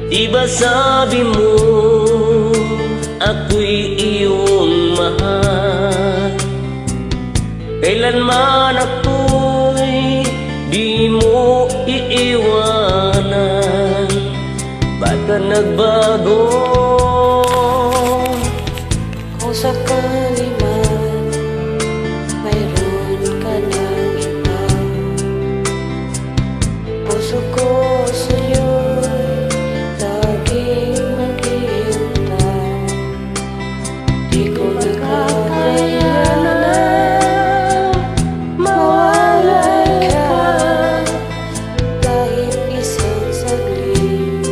Di ba sabi mo ako'y iyong mahal? Kailanman ako'y di mo iiwanan. Ba't ka nagbago? Kung sakali man mayroon ka ng iba, puso ko sa'yo'y laging maghihintay. Di ko nakakayanan mawalay ka kahit isang saglit.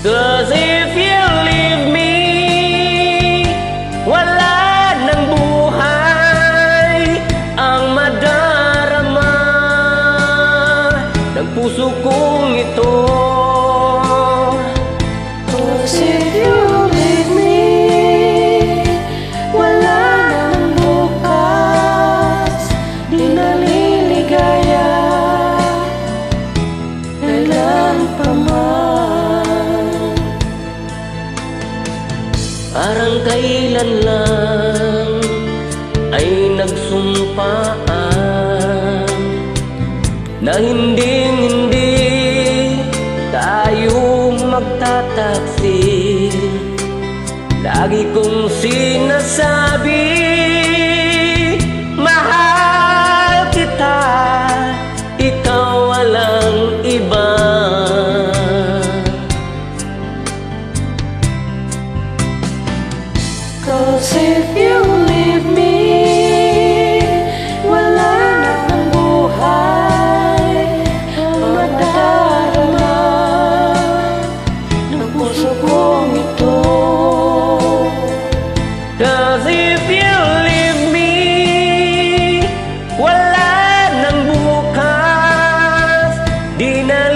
Cause if you leave me, wala nang buhay ang madarama ng puso kong ito. Cause if you leave me, wala nang bukas, di naliligaya kailan pa man. Parang kailan lang ay nagsumpaan na hindi tayo magtataksil. Lagi kong sinasabi, mahal kita, ikaw walang iba. Cause if you leave me, wala nang buhay ang madarama ng puso kong ito. Cause if you leave me, wala nang bukas, di na